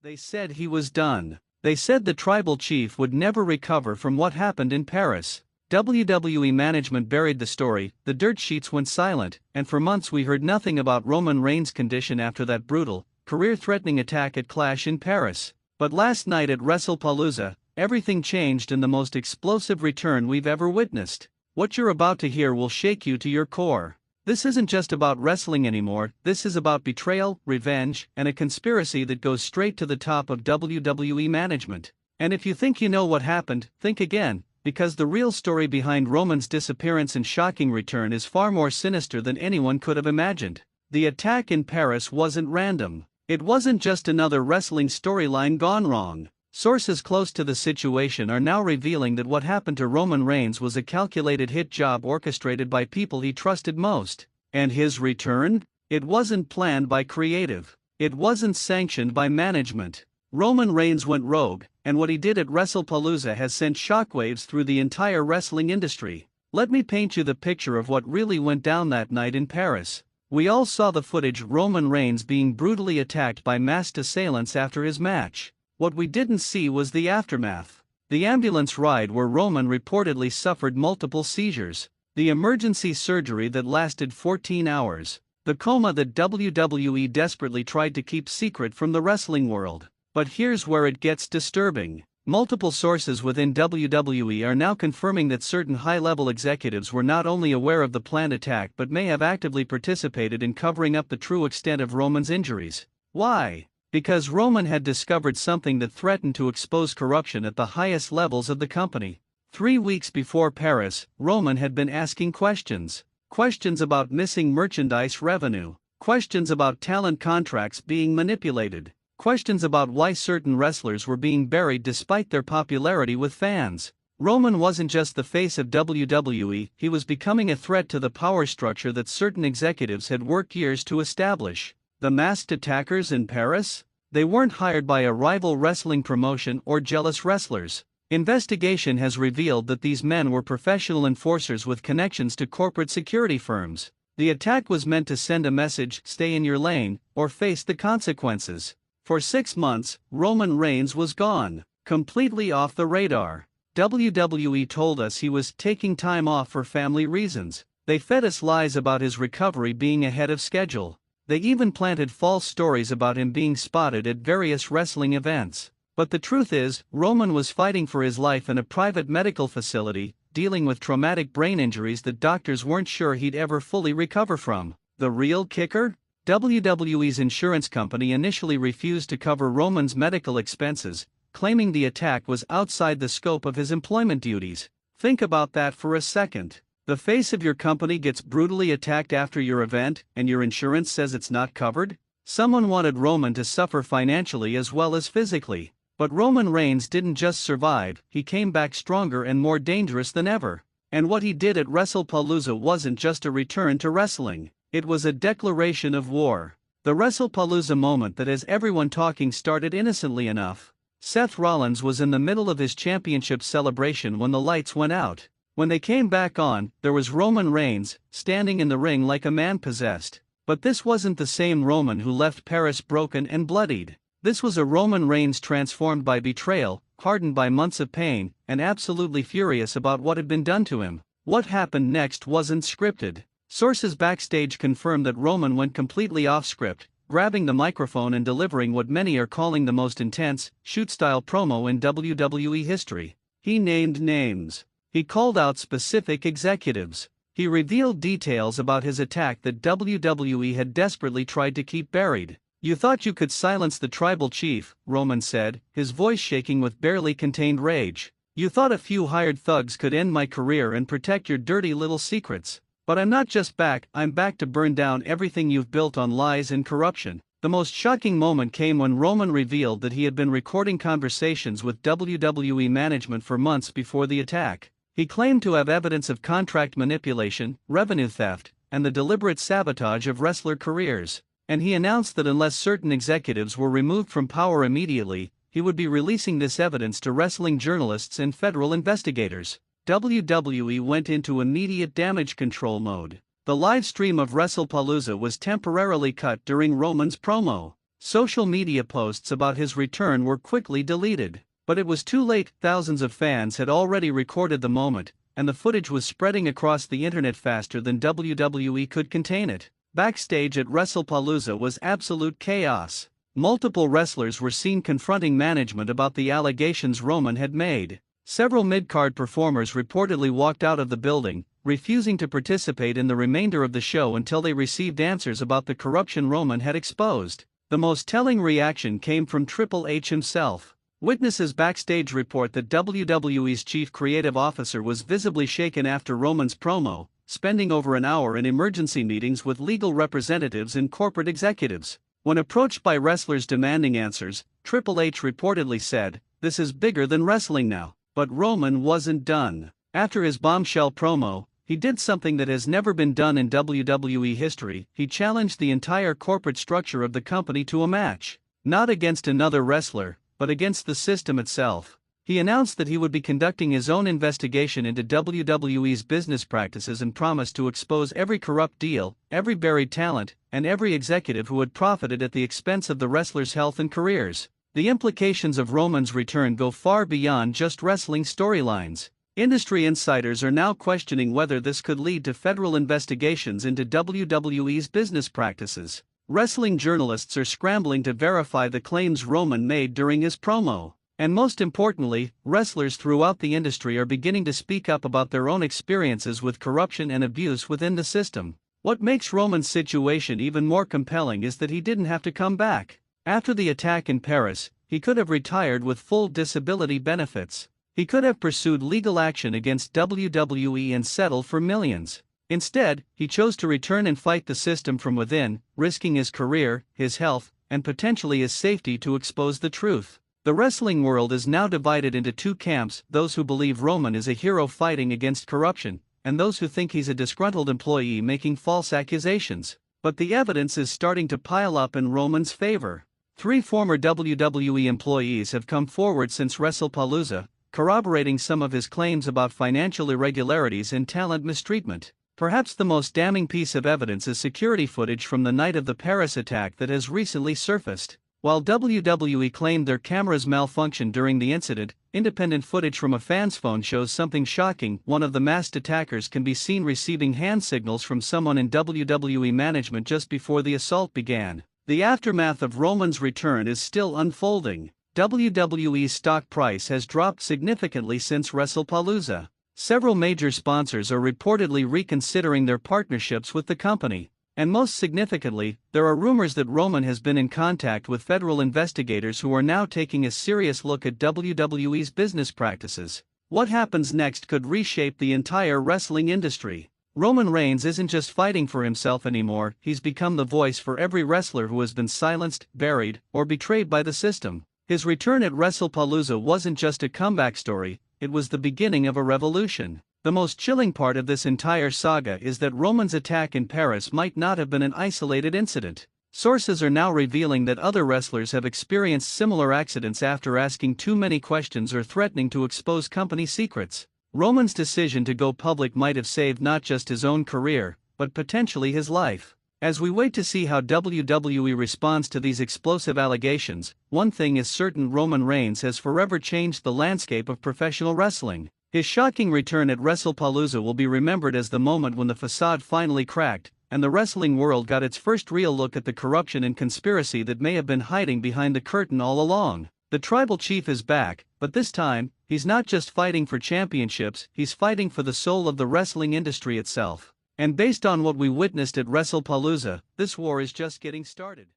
They said he was done. They said the Tribal Chief would never recover from what happened in Paris. WWE management buried the story, the dirt sheets went silent, and for months we heard nothing about Roman Reigns' condition after that brutal, career-threatening attack at Clash in Paris. But last night at Wrestlepalooza, everything changed in the most explosive return we've ever witnessed. What you're about to hear will shake you to your core. This isn't just about wrestling anymore, this is about betrayal, revenge, and a conspiracy that goes straight to the top of WWE management. And if you think you know what happened, think again, because the real story behind Roman's disappearance and shocking return is far more sinister than anyone could have imagined. The attack in Paris wasn't random. It wasn't just another wrestling storyline gone wrong. Sources close to the situation are now revealing that what happened to Roman Reigns was a calculated hit job orchestrated by people he trusted most. And his return? It wasn't planned by creative. It wasn't sanctioned by management. Roman Reigns went rogue, and what he did at Wrestlepalooza has sent shockwaves through the entire wrestling industry. Let me paint you the picture of what really went down that night in Paris. We all saw the footage of Roman Reigns being brutally attacked by masked assailants after his match. What we didn't see was the aftermath. The ambulance ride where Roman reportedly suffered multiple seizures. The emergency surgery that lasted 14 hours. The coma that WWE desperately tried to keep secret from the wrestling world. But here's where it gets disturbing. Multiple sources within WWE are now confirming that certain high-level executives were not only aware of the planned attack but may have actively participated in covering up the true extent of Roman's injuries. Why? Because Roman had discovered something that threatened to expose corruption at the highest levels of the company. 3 weeks before Paris, Roman had been asking questions. Questions about missing merchandise revenue. Questions about talent contracts being manipulated. Questions about why certain wrestlers were being buried despite their popularity with fans. Roman wasn't just the face of WWE, he was becoming a threat to the power structure that certain executives had worked years to establish. The masked attackers in Paris? They weren't hired by a rival wrestling promotion or jealous wrestlers. Investigation has revealed that these men were professional enforcers with connections to corporate security firms. The attack was meant to send a message: stay in your lane, or face the consequences. For 6 months, Roman Reigns was gone, completely off the radar. WWE told us he was taking time off for family reasons. They fed us lies about his recovery being ahead of schedule. They even planted false stories about him being spotted at various wrestling events. But the truth is, Roman was fighting for his life in a private medical facility, dealing with traumatic brain injuries that doctors weren't sure he'd ever fully recover from. The real kicker? WWE's insurance company initially refused to cover Roman's medical expenses, claiming the attack was outside the scope of his employment duties. Think about that for a second. The face of your company gets brutally attacked after your event, and your insurance says it's not covered? Someone wanted Roman to suffer financially as well as physically. But Roman Reigns didn't just survive, he came back stronger and more dangerous than ever. And what he did at Wrestlepalooza wasn't just a return to wrestling, it was a declaration of war. The Wrestlepalooza moment that has everyone talking started innocently enough. Seth Rollins was in the middle of his championship celebration when the lights went out. When they came back on, there was Roman Reigns, standing in the ring like a man possessed. But this wasn't the same Roman who left Paris broken and bloodied. This was a Roman Reigns transformed by betrayal, hardened by months of pain, and absolutely furious about what had been done to him. What happened next wasn't scripted. Sources backstage confirmed that Roman went completely off script, grabbing the microphone and delivering what many are calling the most intense, shoot-style promo in WWE history. He named names. He called out specific executives. He revealed details about his attack that WWE had desperately tried to keep buried. "You thought you could silence the Tribal Chief," Roman said, his voice shaking with barely contained rage. "You thought a few hired thugs could end my career and protect your dirty little secrets. But I'm not just back, I'm back to burn down everything you've built on lies and corruption." The most shocking moment came when Roman revealed that he had been recording conversations with WWE management for months before the attack. He claimed to have evidence of contract manipulation, revenue theft, and the deliberate sabotage of wrestler careers. And he announced that unless certain executives were removed from power immediately, he would be releasing this evidence to wrestling journalists and federal investigators. WWE went into immediate damage control mode. The live stream of Wrestlepalooza was temporarily cut during Roman's promo. Social media posts about his return were quickly deleted. But it was too late. Thousands of fans had already recorded the moment, and the footage was spreading across the internet faster than WWE could contain it. Backstage at Wrestlepalooza was absolute chaos. Multiple wrestlers were seen confronting management about the allegations Roman had made. Several mid-card performers reportedly walked out of the building, refusing to participate in the remainder of the show until they received answers about the corruption Roman had exposed. The most telling reaction came from Triple H himself. Witnesses backstage report that WWE's chief creative officer was visibly shaken after Roman's promo, spending over an hour in emergency meetings with legal representatives and corporate executives. When approached by wrestlers demanding answers, Triple H reportedly said, "This is bigger than wrestling now." But Roman wasn't done. After his bombshell promo, he did something that has never been done in WWE history. He challenged the entire corporate structure of the company to a match. Not against another wrestler, but against the system itself. He announced that he would be conducting his own investigation into WWE's business practices and promised to expose every corrupt deal, every buried talent, and every executive who had profited at the expense of the wrestlers' health and careers. The implications of Roman's return go far beyond just wrestling storylines. Industry insiders are now questioning whether this could lead to federal investigations into WWE's business practices. Wrestling journalists are scrambling to verify the claims Roman made during his promo. And most importantly, wrestlers throughout the industry are beginning to speak up about their own experiences with corruption and abuse within the system. What makes Roman's situation even more compelling is that he didn't have to come back. After the attack in Paris, he could have retired with full disability benefits. He could have pursued legal action against WWE and settled for millions. Instead, he chose to return and fight the system from within, risking his career, his health, and potentially his safety to expose the truth. The wrestling world is now divided into two camps: those who believe Roman is a hero fighting against corruption, and those who think he's a disgruntled employee making false accusations. But the evidence is starting to pile up in Roman's favor. 3 former WWE employees have come forward since Wrestlepalooza, corroborating some of his claims about financial irregularities and talent mistreatment. Perhaps the most damning piece of evidence is security footage from the night of the Paris attack that has recently surfaced. While WWE claimed their cameras malfunctioned during the incident, independent footage from a fan's phone shows something shocking. One of the masked attackers can be seen receiving hand signals from someone in WWE management just before the assault began. The aftermath of Roman's return is still unfolding. WWE's stock price has dropped significantly since Wrestlepalooza. Several major sponsors are reportedly reconsidering their partnerships with the company. And most significantly, there are rumors that Roman has been in contact with federal investigators who are now taking a serious look at WWE's business practices. What happens next could reshape the entire wrestling industry. Roman Reigns isn't just fighting for himself anymore, he's become the voice for every wrestler who has been silenced, buried, or betrayed by the system. His return at Wrestlepalooza wasn't just a comeback story, it was the beginning of a revolution. The most chilling part of this entire saga is that Roman's attack in Paris might not have been an isolated incident. Sources are now revealing that other wrestlers have experienced similar accidents after asking too many questions or threatening to expose company secrets. Roman's decision to go public might have saved not just his own career, but potentially his life. As we wait to see how WWE responds to these explosive allegations, one thing is certain: Roman Reigns has forever changed the landscape of professional wrestling. His shocking return at Wrestlepalooza will be remembered as the moment when the facade finally cracked, and the wrestling world got its first real look at the corruption and conspiracy that may have been hiding behind the curtain all along. The Tribal Chief is back, but this time, he's not just fighting for championships, he's fighting for the soul of the wrestling industry itself. And based on what we witnessed at Wrestlepalooza, this war is just getting started.